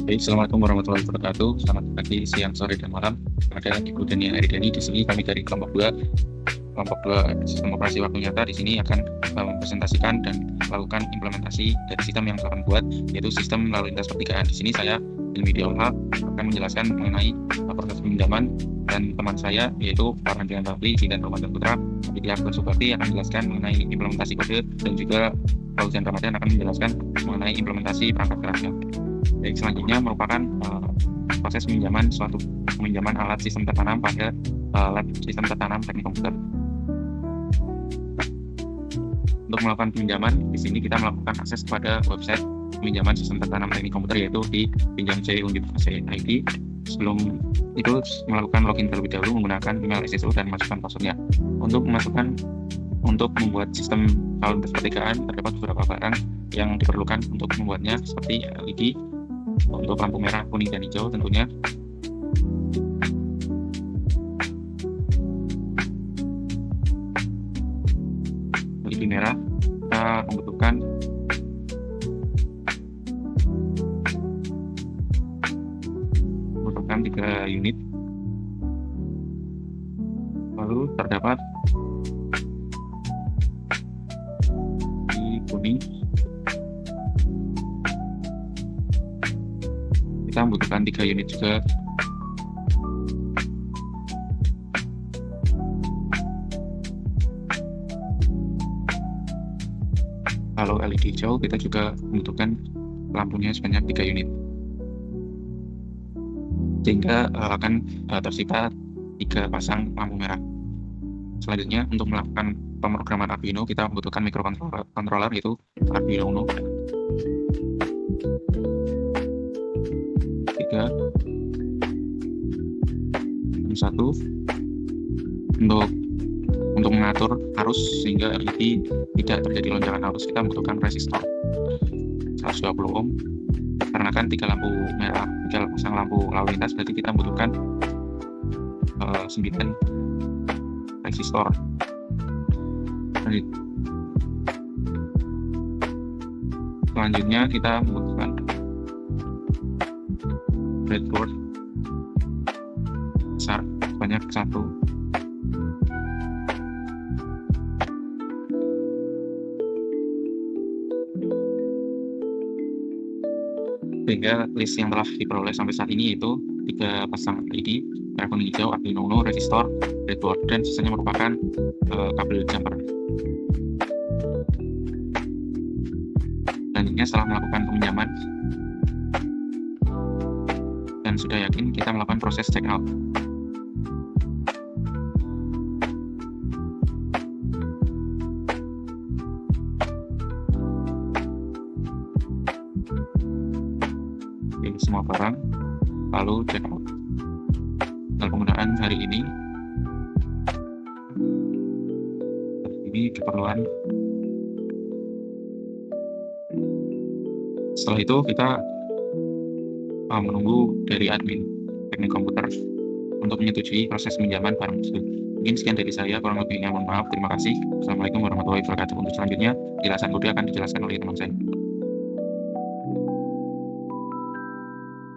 Baik, Assalamualaikum warahmatullahi wabarakatuh. Selamat pagi, siang, sore, dan malam. Ada Ibu Dania Aridani di sini. Kami dari kelompok 2, sistem operasi waktu nyata di sini akan mempresentasikan dan melakukan implementasi dari sistem yang telah buat, yaitu sistem lalu lintas pertigaan. Di sini saya, Ilmi Diolha, akan menjelaskan mengenai proses peminjaman, dan teman saya yaitu Farhan Rafli dan Ramadan Putra, Aditya Akbar Suparti, akan menjelaskan mengenai implementasi kode, dan juga Fauzan Ramadan akan menjelaskan mengenai implementasi perangkat kerasnya. Baik, selanjutnya merupakan proses peminjaman alat sistem tertanam pada lab sistem tertanam teknik komputer. Untuk melakukan peminjaman, di sini kita melakukan akses kepada website peminjaman sistem tertanam teknik komputer, yaitu di pinjamc.undip.ac.id. Sebelum itu melakukan login terlebih dahulu menggunakan email SSO dan masukkan passwordnya. Untuk membuat sistem lalu lintas pertigaan, terdapat beberapa barang yang diperlukan untuk membuatnya, seperti LED untuk lampu merah, kuning, dan hijau tentunya. LED merah kita membutuhkan membutuhkan 3 unit. Lalu terdapat di kuning kita membutuhkan 3 unit juga. Kalau LED hijau kita juga membutuhkan lampunya sebanyak 3 unit, sehingga akan tersisa 3 pasang lampu merah. Selanjutnya, untuk melakukan pemrograman Arduino, kita membutuhkan microcontroller, yaitu Arduino Uno 3 1 untuk mengatur arus sehingga LED tidak terjadi lonjakan arus. Kita membutuhkan resistor 120 ohm. Karena kan 3 pasang lampu lalu lintas, berarti kita membutuhkan 9 resistor. Selanjutnya kita membutuhkan breadboard besar sebanyak 1. Sehingga list yang telah diperoleh sampai saat ini yaitu 3 pasang LED, merah, kuning, hijau, Arduino Uno, resistor, breadboard, dan sisanya merupakan kabel jumper. Selanjutnya, setelah melakukan peminjaman dan sudah yakin, kita melakukan proses check out. Pilih semua barang, lalu check out. Dalam penggunaan hari ini keperluan. Setelah itu kita menunggu dari admin teknik komputer untuk menyetujui proses pinjaman barang tersebut. Mungkin sekian dari saya, kurang lebihnya mohon maaf. Terima kasih. Assalamualaikum warahmatullahi wabarakatuh. Untuk selanjutnya, penjelasan kode akan dijelaskan oleh teman saya.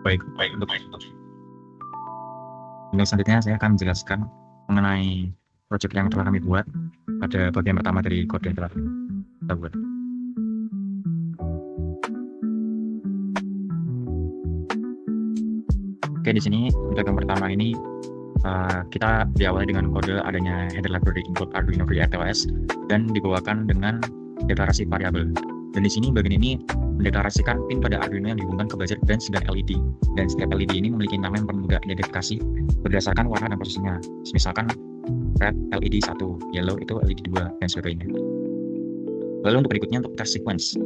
Baik. Untuk selanjutnya saya akan menjelaskan mengenai proyek yang telah kami buat pada bagian pertama dari kode yang telah kita buat. Oke, di sini untuk yang pertama ini kita diawali dengan kode adanya header library include Arduino RTOS dan dibawakan dengan deklarasi variabel. Dan di sini bagian ini mendeklarasikan pin pada Arduino yang dihubungkan ke buzzer dan 9 LED. Dan setiap LED ini memiliki nama yang permudah identifikasi berdasarkan warna dan posisinya. Misalkan red LED 1, yellow itu LED 2, dan sebagainya. Lalu untuk berikutnya untuk test sequence.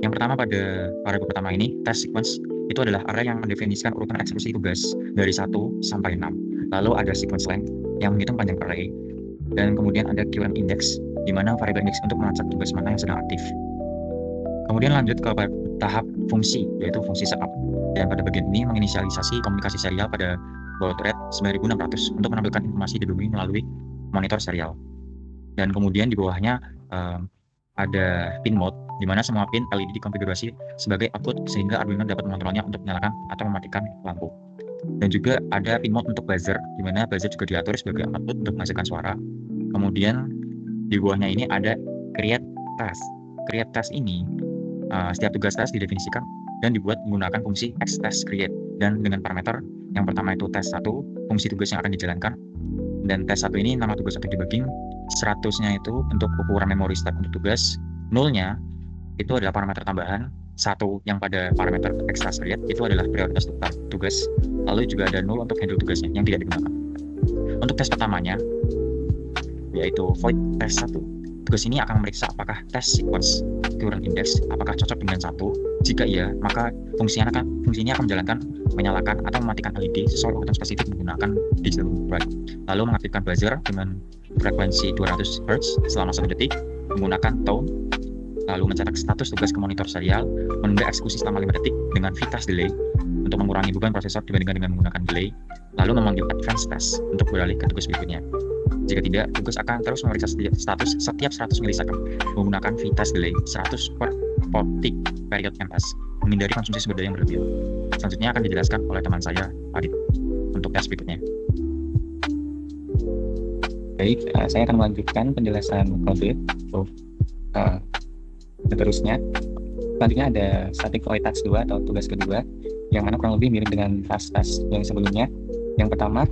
Yang pertama pada variabel pertama ini, test sequence itu adalah array yang mendefinisikan urutan eksekusi tugas dari 1 sampai 6. Lalu ada sequence length yang menghitung panjang array. Dan kemudian ada QM index, di mana variabel index untuk melacak tugas mana yang sedang aktif. Kemudian lanjut ke tahap fungsi, yaitu fungsi setup. Dan pada bagian ini menginisialisasi komunikasi serial pada baud rate 9600 untuk menampilkan informasi di bumi melalui monitor serial. Dan kemudian di bawahnya ada pin mode, di mana semua pin LED dikonfigurasi sebagai output sehingga Arduino dapat mengontrolnya untuk menyalakan atau mematikan lampu. Dan juga ada pin mode untuk buzzer, di mana buzzer juga diatur sebagai output untuk menghasilkan suara. Kemudian di bawahnya ini ada create task. Create task ini setiap tugas task didefinisikan dan dibuat menggunakan fungsi xTask create, dan dengan parameter yang pertama itu task 1, fungsi tugas yang akan dijalankan, dan task 1 ini nama tugas untuk dibagi, 100-nya itu untuk ukuran memori stack untuk tugas, 0-nya itu adalah parameter tambahan, 1 yang pada parameter xTask create itu adalah prioritas tugas, lalu juga ada 0 untuk handle tugasnya yang tidak digunakan. Untuk tes pertamanya yaitu void test 1. Tugas ini akan memeriksa apakah test sequence current index apakah cocok dengan 1. Jika iya, maka fungsinya akan menjalankan, menyalakan atau mematikan LED sesuai urutan spesifik menggunakan digital bright. Lalu mengaktifkan buzzer dengan frekuensi 200 Hz selama 1 detik menggunakan tone. Lalu mencetak status tugas ke monitor serial, menunda eksekusi selama 5 detik dengan V-task delay untuk mengurangi beban prosesor dibandingkan dengan menggunakan delay. Lalu memanggil advance test untuk beralih ke tugas berikutnya. Jika tidak, tugas akan terus memeriksa status setiap 100 milisecond menggunakan V-task delay 100 per tick period MPS, menghindari konsumsi sumber daya yang berlebihan. Selanjutnya akan dijelaskan oleh teman saya, Adit, untuk tes berikutnya. Baik, saya akan melanjutkan penjelasan kode. Seterusnya, selanjutnya ada static void task 2 atau tugas kedua, yang mana kurang lebih mirip dengan task-task yang sebelumnya. Yang pertama,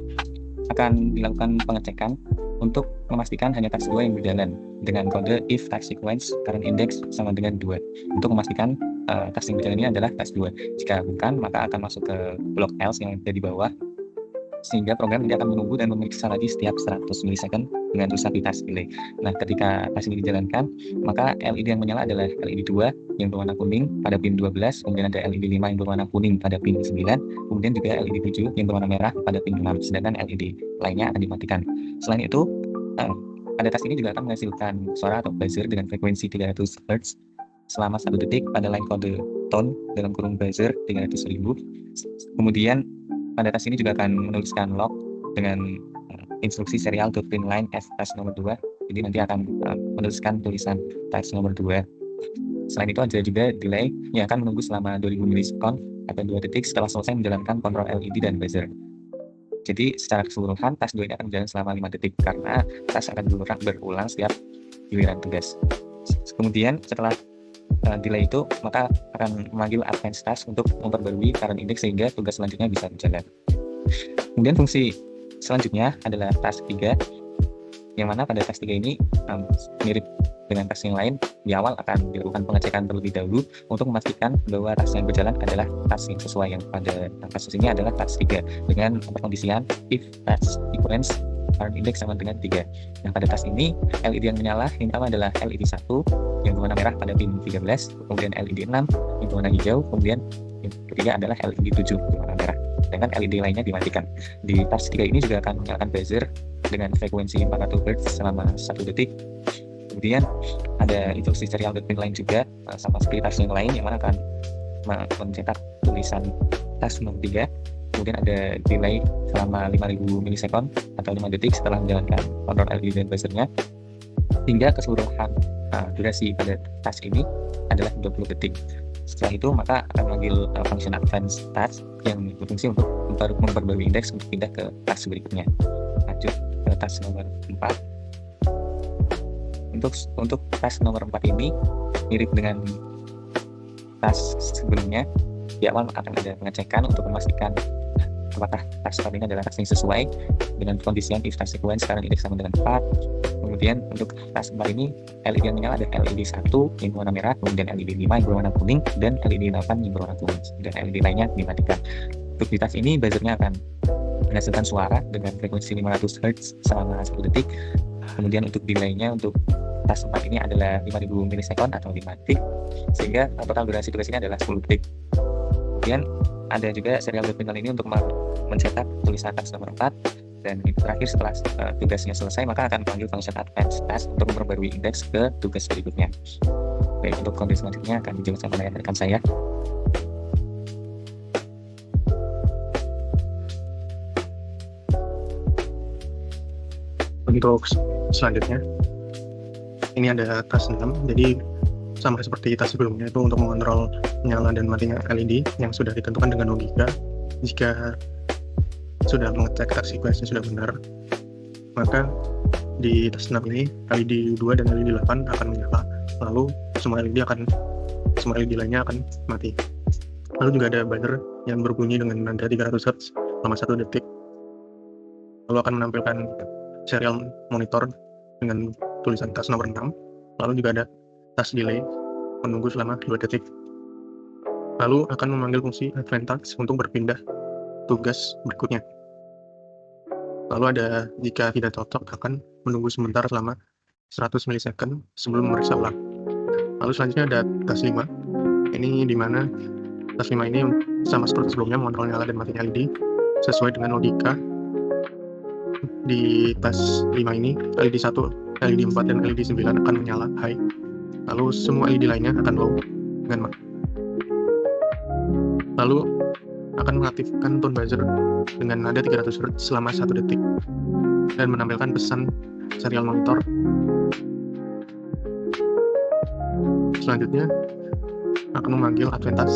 akan dilakukan pengecekan untuk memastikan hanya task 2 yang berjalan dengan kode if task sequence current index sama dengan 2 untuk memastikan task yang berjalan ini adalah task 2. Jika bukan, maka akan masuk ke blok else yang ada di bawah, sehingga program tidak akan menunggu dan memeriksa lagi setiap 100 milisecond dengan tulisan V-task delay. Nah, ketika task ini dijalankan, maka LED yang menyala adalah LED 2 yang berwarna kuning pada pin 12, kemudian ada LED 5 yang berwarna kuning pada pin 9, kemudian juga LED 7 yang berwarna merah pada pin 6, sedangkan LED lainnya akan dimatikan. Selain itu, pada task ini juga akan menghasilkan suara atau buzzer dengan frekuensi 300 Hz selama 1 detik pada line kode tone dalam kurung buzzer 300.000. Kemudian pada task ini juga akan menuliskan log dengan instruksi serial ke pin line F task nomor 2. Jadi nanti akan menuliskan tulisan task nomor 2. Selain itu ada juga delay yang akan menunggu selama 2000 milisekund atau 2 detik setelah selesai menjalankan kontrol LED dan buzzer. Jadi secara keseluruhan task 2 ini akan berjalan selama 5 detik karena task akan berulang setiap giliran tugas. Kemudian setelah delay itu, maka akan memanggil advance task untuk memperbarui current index sehingga tugas selanjutnya bisa berjalan. Kemudian fungsi selanjutnya adalah task 3, yang mana pada task 3 ini mirip dengan task yang lain. Di awal akan dilakukan pengecekan terlebih dahulu untuk memastikan bahwa task yang berjalan adalah task yang sesuai. Yang pada kasus ini adalah task 3 dengan pengkondisian if task sequence current index sama dengan 3. Nah, pada task ini LED yang menyala yang pertama adalah LED 1 yang berwarna merah pada pin 13, kemudian LED 6 yang berwarna hijau, kemudian yang ketiga adalah LED 7 berwarna merah, sedangkan LED lainnya dimatikan. Di task 3 ini juga akan menyalakan buzzer dengan frekuensi 400 Hz selama 1 detik. Kemudian ada instruksi serial dan pin lain juga sama seperti task yang lain, yang mana akan mencetak tulisan task nomor 3. Kemudian ada delay selama 5000 milisekund atau 5 detik setelah menjalankan kontrol LED dan buzzernya, hingga keseluruhan durasi pada task ini adalah 20 detik. Setelah itu maka akan memanggil function advance task yang berfungsi untuk memperbarui indeks untuk pindah ke task berikutnya. Lanjut ke task nomor 4. Untuk task nomor 4 ini mirip dengan task sebelumnya. Di awal akan ada pengecekan untuk memastikan apakah task ini adalah task yang sesuai dengan kondisian if task sequence current index sama dengan 4. Kemudian untuk task 4 ini LED yang menyala ada LED 1 yang berwarna merah, kemudian LED 5 yang berwarna kuning, dan LED 8 yang berwarna kuning, dan LED lainnya dimatikan. Untuk di task ini buzzernya akan menghasilkan suara dengan frekuensi 500 Hz selama 1 detik. Kemudian untuk delay-nya untuk task 4 ini adalah 5000 milisekund atau 5 detik, sehingga total durasi tugas ini adalah 10 detik. Kemudian ada juga serial terminal ini untuk mencetak tulisan task nomor 4, dan itu terakhir setelah tugasnya selesai maka akan panggil function advance task untuk memperbarui indeks ke tugas berikutnya. Baik, untuk kondisi selanjutnya akan dijelaskan oleh rekan saya. Untuk selanjutnya ini ada tas 6, jadi sama seperti tas sebelumnya itu untuk mengontrol nyala dan matinya LED yang sudah ditentukan dengan logika. Jika sudah mengecek task sequence-nya sudah benar, maka di tas 6 ini LED 2 dan LED 8 akan menyala, lalu semua LED lainnya akan mati. Lalu juga ada buzzer yang berbunyi dengan nada 300 Hz selama 1 detik, lalu akan menampilkan serial monitor dengan tulisan tas nomor 6, lalu juga ada task delay menunggu selama 2 detik, lalu akan memanggil fungsi advance task untuk berpindah tugas berikutnya. Lalu ada jika tidak cocok akan menunggu sebentar selama 100 milisecond sebelum memeriksa ulang. Lalu selanjutnya ada tas 5, ini dimana tas 5 ini sama seperti sebelumnya mengontrol nyala dan matinya LED sesuai dengan logika. Di tas 5 ini LED 1, LED 4 dan LED 9 akan menyala high, lalu semua LED lainnya akan low dengan mati. Lalu akan mengaktifkan tone buzzer dengan nada 300 Hz selama 1 detik dan menampilkan pesan serial monitor. Selanjutnya akan memanggil advance task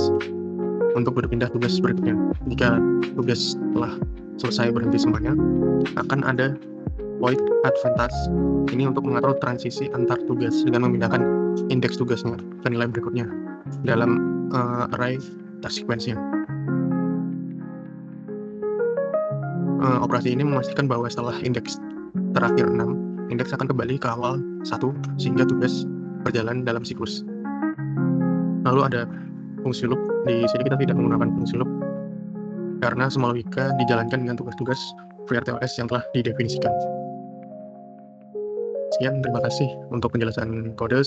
untuk berpindah tugas berikutnya. Jika tugas telah selesai berhenti semuanya, akan ada void advance task. Ini untuk mengatur transisi antar tugas dengan memindahkan indeks tugasnya ke nilai berikutnya dalam array task sequence-nya. Operasi ini memastikan bahwa setelah indeks terakhir 6, indeks akan kembali ke awal 1 sehingga tugas berjalan dalam siklus. Lalu ada fungsi loop. Di sini kita tidak menggunakan fungsi loop karena semua logika dijalankan dengan tugas-tugas FreeRTOS yang telah didefinisikan. Sekian, terima kasih untuk penjelasan kode.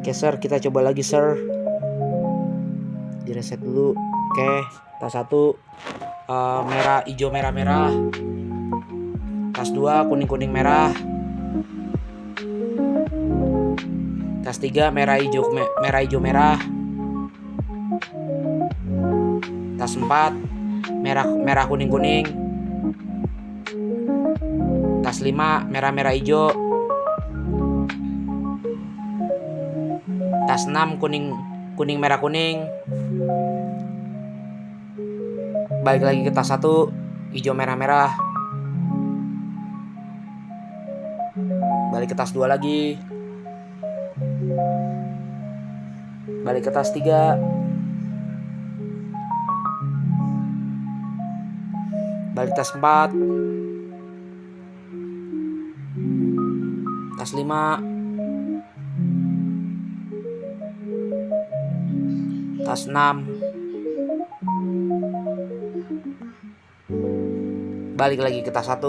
Oke sir, kita coba lagi sir. Di reset dulu. Oke, tas 1 merah hijau merah merah. Tas 2 kuning kuning merah. Tas 3 merah hijau merah. Tas 4 merah kuning kuning. Tas 5 merah merah hijau. Tas 6 kuning merah kuning. Balik lagi ke tas 1 hijau merah merah. Balik ke tas 2 lagi. Balik ke tas 3. Balik tas 4. Tas 5. Tas 6. Balik lagi ke tas 1.